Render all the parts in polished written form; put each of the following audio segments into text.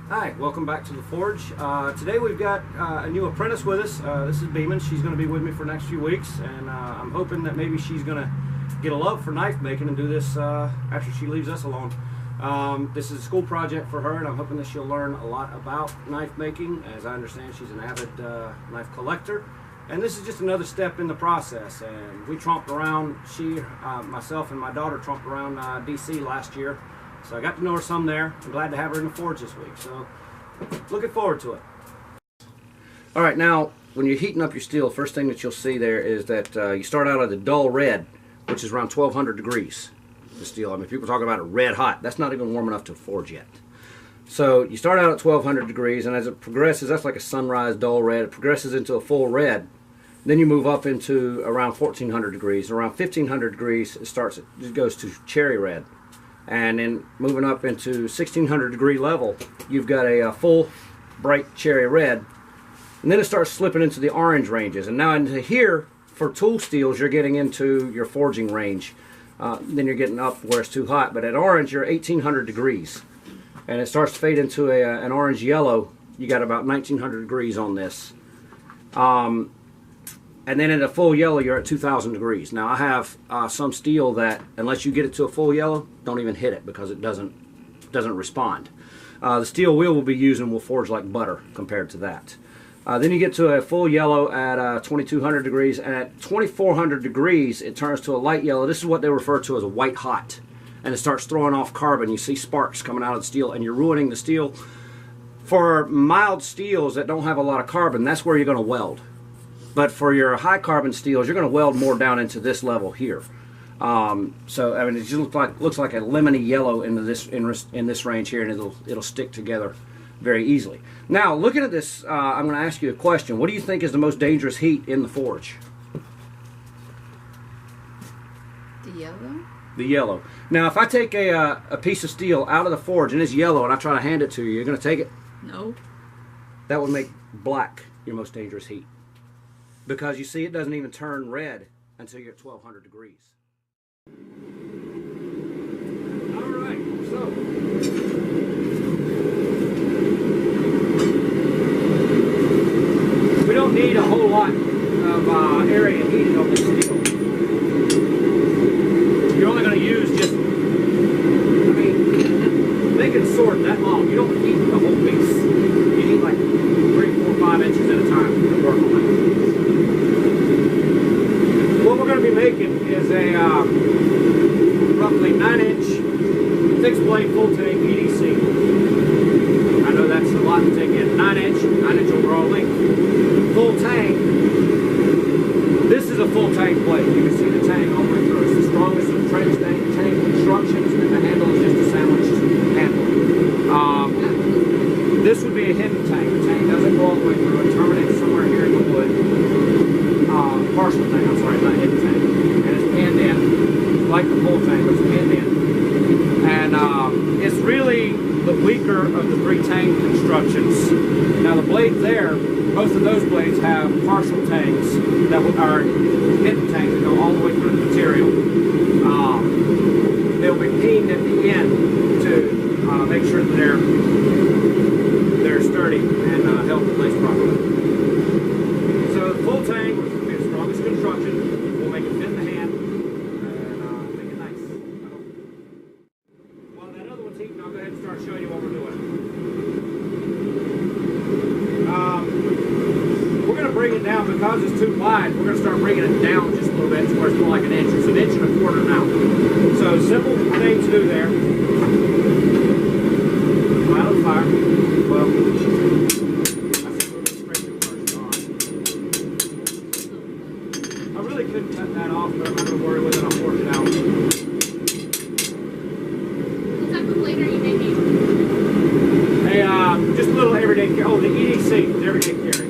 Hi, welcome back to the Forge. Today we've got a new apprentice with us. This is Beeman. She's going to be with me for the next few weeks, and I'm hoping that maybe she's going to get a love for knife making and do this after she leaves us alone. This is a school project for her, and I'm hoping that she'll learn a lot about knife making. As I understand, she's an avid knife collector, and this is just another step in the process. And we tromped around, myself and my daughter tromped around DC last year. So I got to know her some there. I'm glad to have her in the Forge this week. So looking forward to it. All right, now when you're heating up your steel, first thing that you'll see there is that you start out at a dull red, which is around 1200 degrees. The steel, I mean, people talk about it red hot. That's not even warm enough to forge yet. So you start out at 1200 degrees, and as it progresses, that's like a sunrise dull red. It progresses into a full red. Then you move up into around 1400 degrees. Around 1500 degrees, it goes to cherry red. And then moving up into 1600 degree level, you've got a full bright cherry red. And then it starts slipping into the orange ranges. And now into here, for tool steels, you're getting into your forging range. Then you're getting up where it's too hot. But at orange, you're 1800 degrees. And it starts to fade into an orange yellow. You got about 1900 degrees on this. And then at a full yellow, you're at 2,000 degrees. Now, I have some steel that, unless you get it to a full yellow, don't even hit it because it doesn't respond. The steel wheel we'll be using will forge like butter compared to that. Then you get to a full yellow at 2,200 degrees, and at 2,400 degrees, it turns to a light yellow. This is what they refer to as a white hot, and it starts throwing off carbon. You see sparks coming out of the steel, and you're ruining the steel. For mild steels that don't have a lot of carbon, that's where you're going to weld. But for your high carbon steels, you're going to weld more down into this level here. So I mean, it just looks like a lemony yellow in this range here, and it'll stick together very easily. Now, looking at this, I'm going to ask you a question. What do you think is the most dangerous heat in the forge? The yellow. The yellow. Now, if I take a piece of steel out of the forge and it's yellow, and I try to hand it to you, you're going to take it? No. That would make black your most dangerous heat. Because you see, it doesn't even turn red until you're at 1200 degrees. All right, so we don't need a whole lot of area heated on this steel. You're only going to use just, I mean, they can sort that long. You don't heat the whole piece. You need like 3, 4, 5 inches at a time to work on it. What we're going to be making is a roughly 9-inch fixed blade full tank EDC. I know that's a lot to take in. 9-inch overall length. Full tank. This is a full tank blade. You can see the tank all the way through. It's the strongest of trench tank constructions, and the handle is just a sandwich handle. This would be a hidden tank. The tank doesn't go all the way through. It terminates somewhere here in the wood. Partial tank, I'm sorry, not hidden tank. And it's pinned in, like the full tank, but it's pinned in. And it's really the weaker of the 3 tank constructions. Now the blades there, both of those blades have partial tanks that are hidden tanks that go all the way through the material. They'll be peened at the end to make sure that they're sturdy and held in place properly. So the full tank will be the strongest construction. We'll make it fit in the hand and make it nice. While that other one's heating, I'll go ahead and start showing you what we're doing. We're going to bring it down because it's too wide. We're going to start bringing it down just a little bit to where it's more like an inch. It's an 1.25 inches now. So simple thing to do there. Out of the fire. Well, couldn't cut that off, but I'm not going to worry with it. I'll forge it out. What type of blade are you making? Hey, just a little everyday carry. Oh, the EDC, the everyday carry.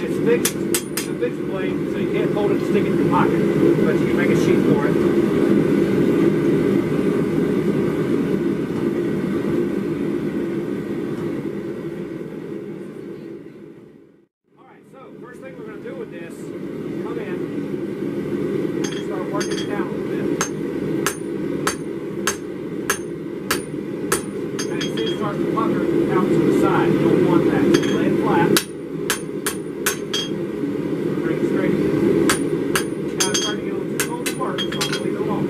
It's fixed. It's a fixed blade, so you can't hold it and stick it in your pocket, but you can make a sheath for it. Working it down a little bit. starts to pucker out to the side. You don't want that. So you lay it flat. Bring it straight again. Now it's starting to get a little too cold to work, so I'm going to leave it alone.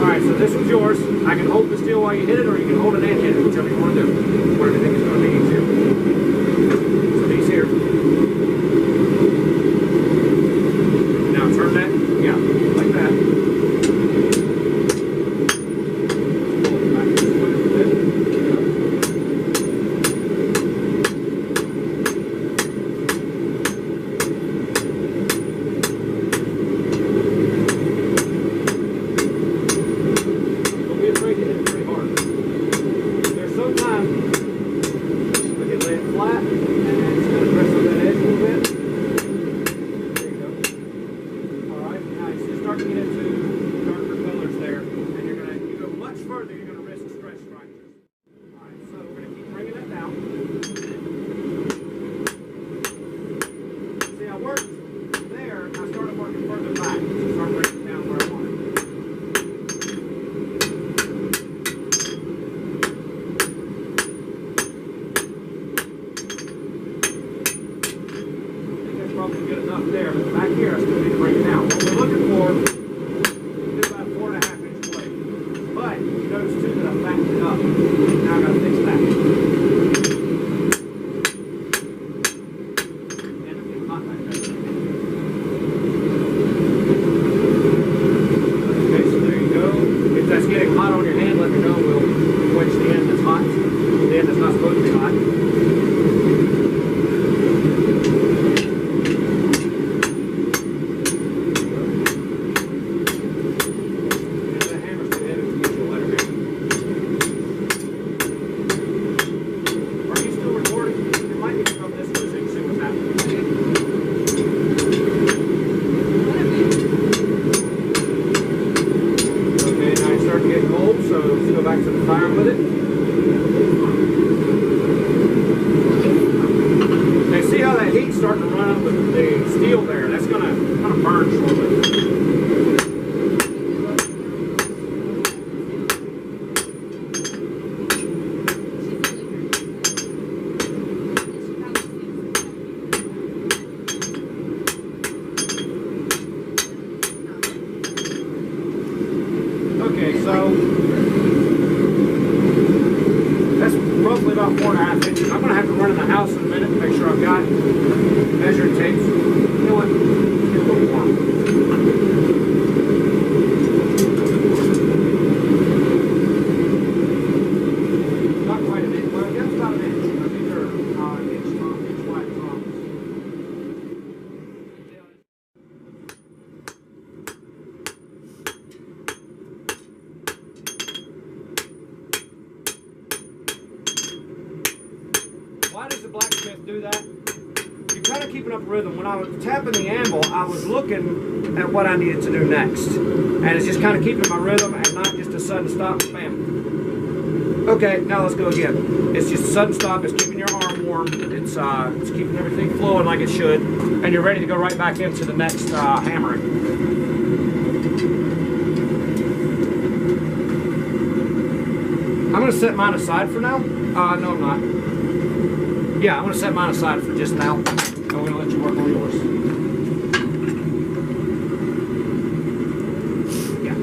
Alright, so this one's yours. I can hold the steel while you hit it, or you can hold it and hit it, whichever you want to do. Whatever you think is going to be easier. So these here. Now turn that, yeah, like that. Pull it back this way a bit. Don't be afraid to hit it pretty hard. There's sometimes we can lay it flat and then it's going to press on that edge a little bit. There you go. Alright, now you start to get into darker colors there, and you go much further, you're going to risk stress fractures. Alright, so we're going to keep bringing that down. See, I worked there, and I started working further back, so start bringing it down where I want it. Probably good enough there, but back here I still need to bring it down. What we're looking for is about a 4.5 inch blade. But you notice too that I fattened it up. Now I gotta fix that. And it's getting hot back there. Okay, so there you go. If that's getting hot on your hand, let me know. We'll quench the end that's hot. The end that's not supposed to be hot. Back to the fire with it. Now see how that heat's starting to run up with the steel there? That's gonna burn shortly. Okay, so that's roughly about 4.5 inches. I'm going to have to run in the house in a minute to make sure I've got measuring tapes. You know what? Let's get a little warm. Not quite an inch. Well, that's about an inch. I think they're inch wide drums. Why does the blacksmith do that? You're kind of keeping up rhythm. When I was tapping the anvil, I was looking at what I needed to do next. And it's just kind of keeping my rhythm and not just a sudden stop, bam. Okay, now let's go again. It's just a sudden stop. It's keeping your arm warm. It's keeping everything flowing like it should. And you're ready to go right back into the next hammering. I'm going to set mine aside for now. No, I'm not. Yeah, I'm going to set mine aside for just now. And we're going to let you work on yours. Yeah.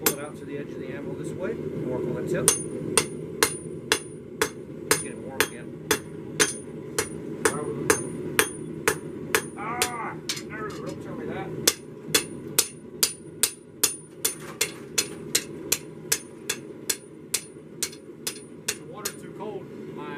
Pull it out to the edge of the anvil this way. Work on the tip. Get it warm again. Ah! No, don't tell me that. Cold. My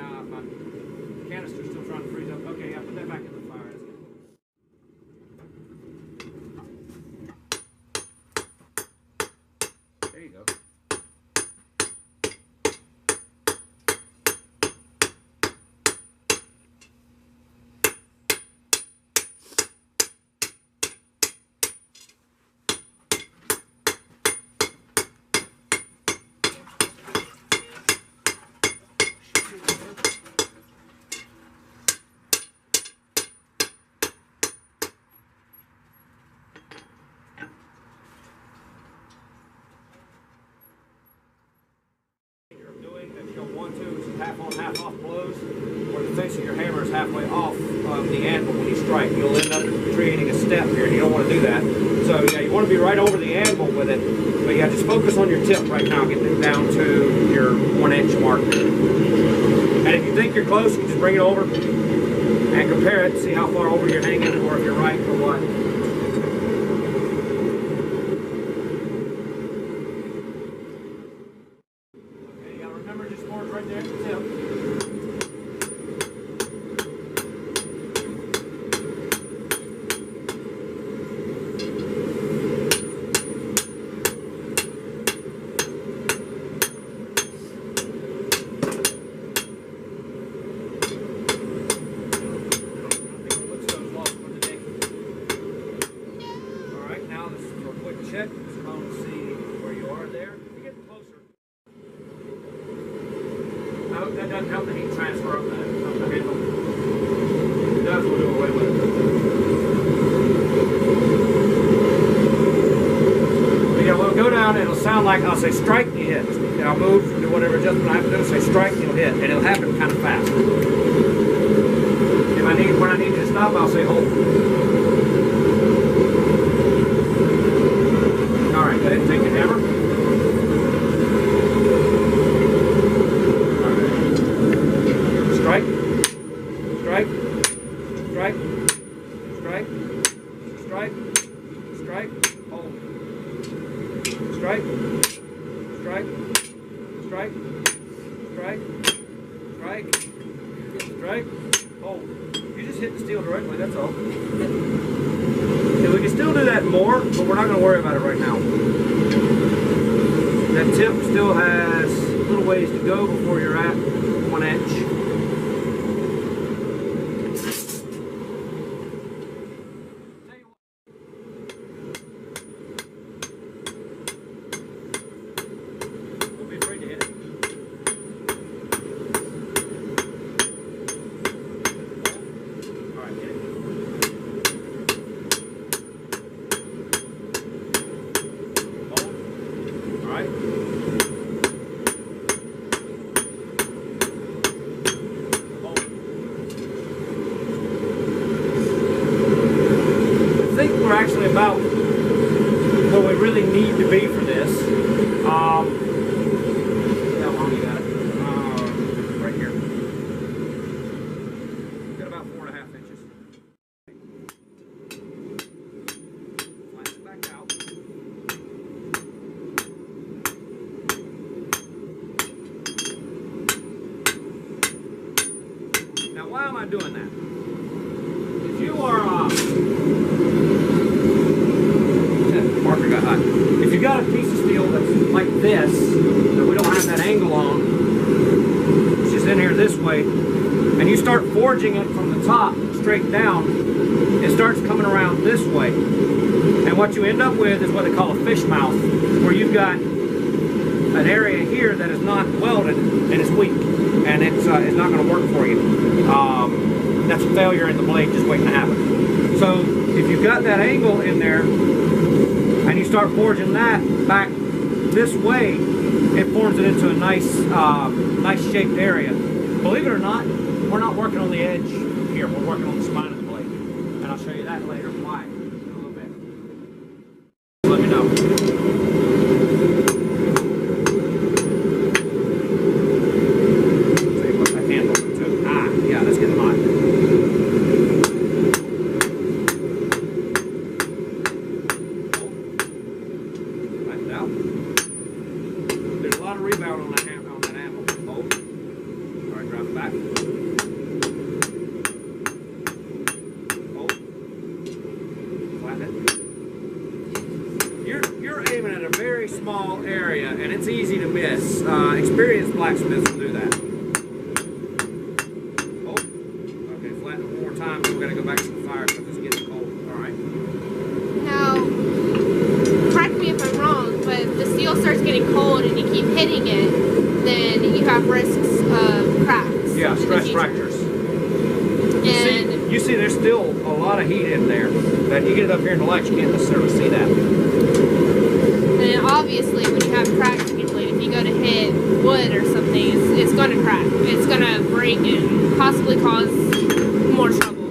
halfway off of the anvil when you strike. You'll end up creating a step here, and you don't want to do that. So yeah, you want to be right over the anvil with it. But yeah, just focus on your tip right now. Get it down to your 1 inch mark. And if you think you're close, you just bring it over and compare it. See how far over you're hanging, or if you're right or what. Right there at the tip. Alright, now this is for a quick check. Just come and see where you are there. You get closer. No, that doesn't help the heat transfer of the handle. It does, we'll do away with it. But yeah, we'll go down and it'll sound like I'll say strike, you hit. And I'll move, do whatever adjustment I have to do, say strike, you'll hit. And it'll happen kind of fast. If when I need you to stop, I'll say hold. Alright, go ahead and take your hammer. Strike, strike, strike, strike, strike, strike, hold. Strike, strike, strike, strike, strike, strike, hold. You just hit the steel directly, that's all. And we can still do that more, but we're not going to worry about it right now. That tip still has a little ways to go before you're at 1 inch. We're actually about where we really need to be for this. How long you got it? Right here. Got about 4.5 inches. Flatten it back out. Now, why am I doing that? If you are marker got hot. If you got a piece of steel that's like this, that we don't have that angle on, it's just in here this way, and you start forging it from the top straight down, it starts coming around this way. And what you end up with is what they call a fish mouth, where you've got an area here that is not welded and it's weak, and it's not going to work for you. That's a failure in the blade just waiting to happen. So if you've got that angle in there, and you start forging that back this way, it forms it into a nice, nice shaped area. Believe it or not, we're not working on the edge here. We're working on the spine of the blade, and I'll show you that later. Why? In a little bit. Let me know. See what that handle to. Yeah, let's get them on. There's a lot of rebound on that anvil. Hold. Alright, drop it back. Hold. Flatten it. You're aiming at a very small area, and it's easy to miss. Experienced blacksmiths will do that. Hold. Okay, flatten it one more time, then we're going to go back to the fire because it's getting cold. Alright. Now, correct me if I'm wrong, but if the steel starts getting cold and you keep hitting it, then you have risks of cracks. Yeah, stress fractures. And you see there's still a lot of heat in there. That you get it up here in the light, you can't necessarily see that. And obviously, when you have cracks in your blade, if you go to hit wood or something, it's going to crack. It's going to break and possibly cause more trouble.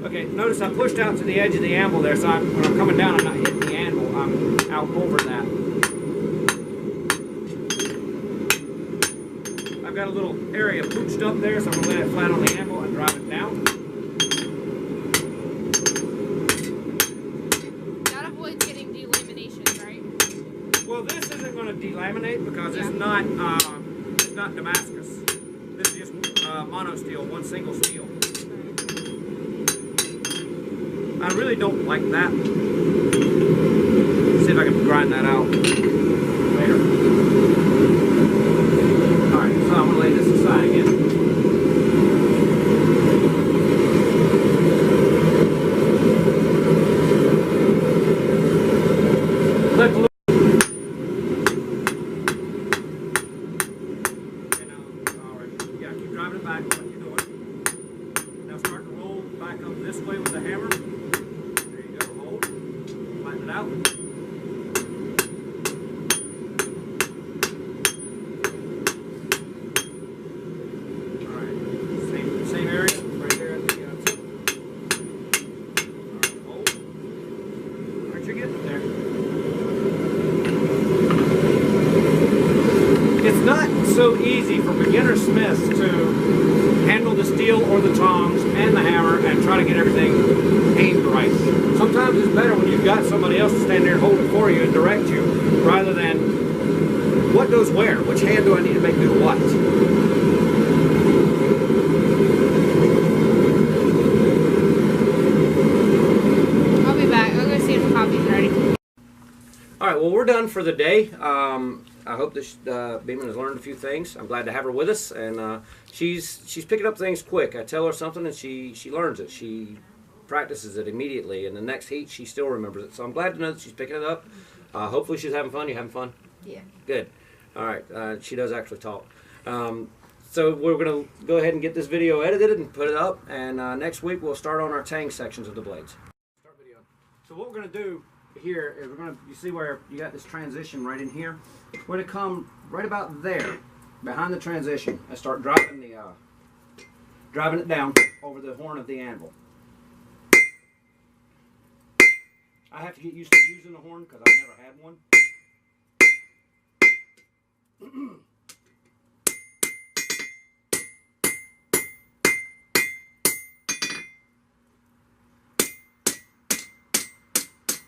Okay, notice I pushed out to the edge of the anvil there, so when I'm coming down, I'm not hitting the anvil. I'm out over that. I've got a little area pooched up there, so I'm going to lay it flat on the anvil and drive it down. That avoids getting delaminations, right? Well, this isn't going to delaminate because it's not Damascus. This is just mono steel, one single steel. I really don't like that. See if I can grind that out later. Alright, so I'm going to lay this aside again. Let the alright, yeah, keep driving it back like you're doing. Now start to roll back up this way with the hammer. Out. Alright, same area right there at the tip. Alright, hold. Alright, you're getting there. It's not so easy for beginner smiths to handle the steel or the tongs and the hammer and try to get everything aimed right. Sometimes it's better when you've got somebody else to stand there and hold it for you and direct you, rather than what goes where, which hand do I need to make do what. I'll be back. I'll go see if the coffee's ready. Alright, well, we're done for the day. I hope this Beeman has learned a few things. I'm glad to have her with us, and she's picking up things quick. I tell her something and she learns it. She practices it immediately, and the next heat she still remembers it. So I'm glad to know that she's picking it up. Hopefully she's having fun. You having fun? Yeah. Good. All right. She does actually talk. So we're going to go ahead and get this video edited and put it up, and next week we'll start on our tang sections of the blades. Start video. So what we're going to do here is you see where you got this transition right in here? We're going to come right about there, behind the transition, and start driving it down over the horn of the anvil. I have to get used to using the horn because I've never had one.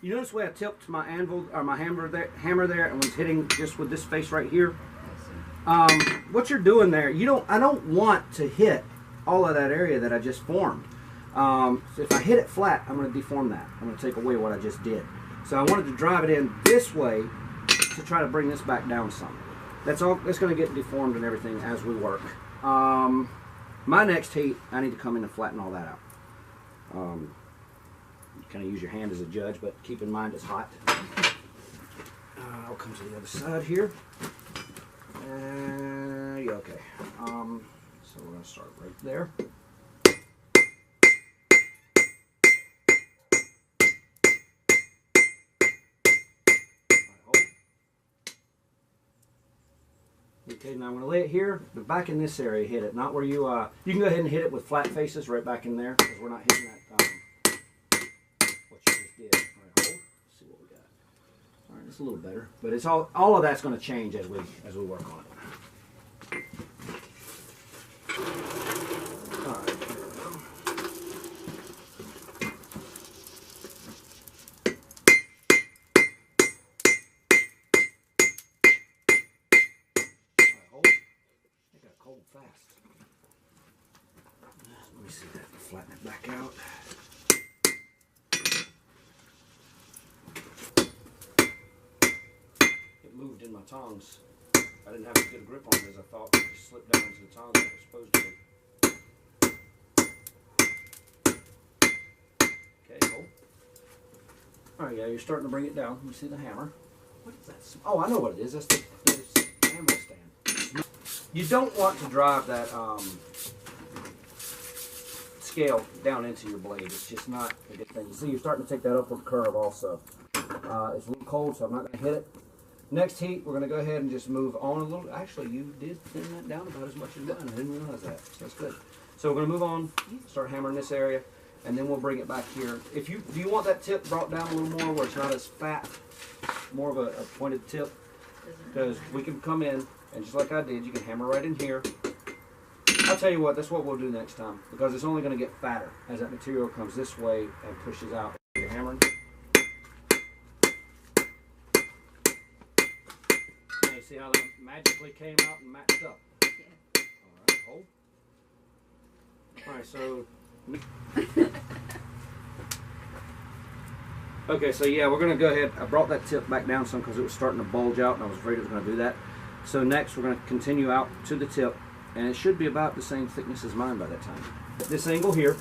You notice the way I tipped my anvil or my hammer there and was hitting just with this face right here? What you're doing there, I don't want to hit all of that area that I just formed. So if I hit it flat, I'm going to deform that. I'm going to take away what I just did. So I wanted to drive it in this way to try to bring this back down some. That's all. It's going to get deformed and everything as we work. My next heat, I need to come in and flatten all that out. You kind of use your hand as a judge, but keep in mind it's hot. I'll come to the other side here. Yeah, okay. So we're going to start right there. Okay, now I'm going to lay it here, but back in this area, hit it. Not where you can go ahead and hit it with flat faces right back in there, because we're not hitting that, what you just did. All right, hold. Let's see what we got. All right, it's a little better, but it's all of that's going to change as we work on it. All right, here we go. Fast. Let me see that. Flatten it back out. It moved in my tongs. I didn't have as good a grip on it as I thought. It just slipped down into the tongs like it was supposed to be. Okay, hold. Alright, yeah, you're starting to bring it down. Let me see the hammer. What is that? Oh, I know what it is. That's the anvil stand. You don't want to drive that scale down into your blade. It's just not a good thing. You see, you're starting to take that upward curve also. It's a little cold, so I'm not going to hit it. Next heat, we're going to go ahead and just move on a little. Actually, you did thin that down about as much as mine. I didn't realize that. So that's good. So we're going to move on, start hammering this area, and then we'll bring it back here. If you do you want that tip brought down a little more where it's not as fat, more of a pointed tip? Because we can come in, and just like I did, you can hammer right in here. I'll tell you what, that's what we'll do next time, because it's only going to get fatter as that material comes this way and pushes out. You're hammering. And you see how that magically came out and matched up? Yeah. Alright, hold. Alright, so... Okay, so yeah, we're going to go ahead. I brought that tip back down some because it was starting to bulge out, and I was afraid it was going to do that. So next, we're going to continue out to the tip, and it should be about the same thickness as mine by that time. At this angle here,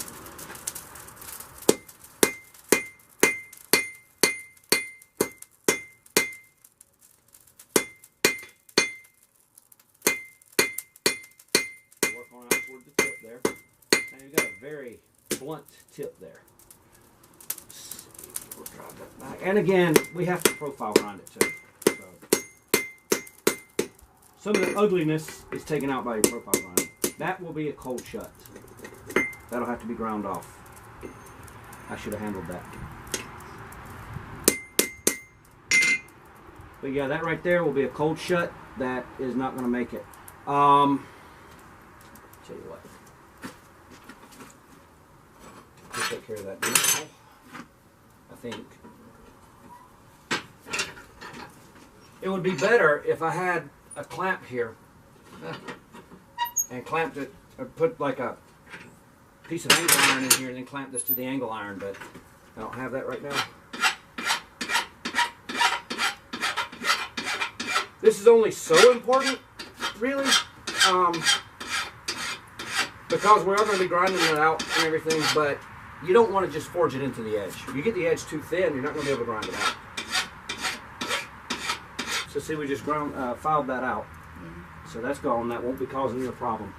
work on out toward the tip there. Now you've got a very blunt tip there. We'll drive that back. And again, we have to profile grind it too. So, some of the ugliness is taken out by your profile grind. That will be a cold shut. That'll have to be ground off. I should have handled that. But yeah, that right there will be a cold shut. That is not going to make it. Tell you what. We'll take care of that now. I think it would be better if I had a clamp here and clamped it, or put like a piece of angle iron in here and then clamp this to the angle iron, but I don't have that right now. This is only so important, really, because we are going to be grinding it out and everything, but you don't want to just forge it into the edge. If you get the edge too thin, you're not going to be able to grind it out. So see, we just filed that out. So that's gone. That won't be causing you a problem.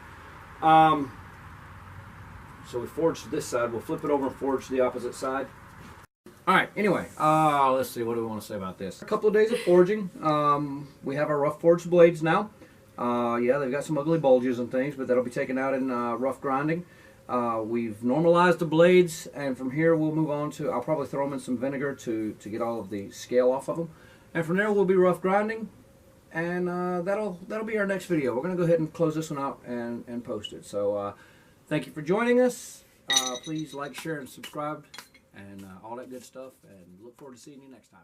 So we forged this side. We'll flip it over and forge the opposite side. All right, anyway, let's see. What do we want to say about this? A couple of days of forging. We have our rough forged blades now. Yeah, they've got some ugly bulges and things, but that'll be taken out in rough grinding. We've normalized the blades, and from here we'll move on to, I'll probably throw them in some vinegar to get all of the scale off of them. And from there we'll be rough grinding, and that'll be our next video. We're going to go ahead and close this one out and post it. So thank you for joining us. Please like, share, and subscribe, and all that good stuff, and look forward to seeing you next time.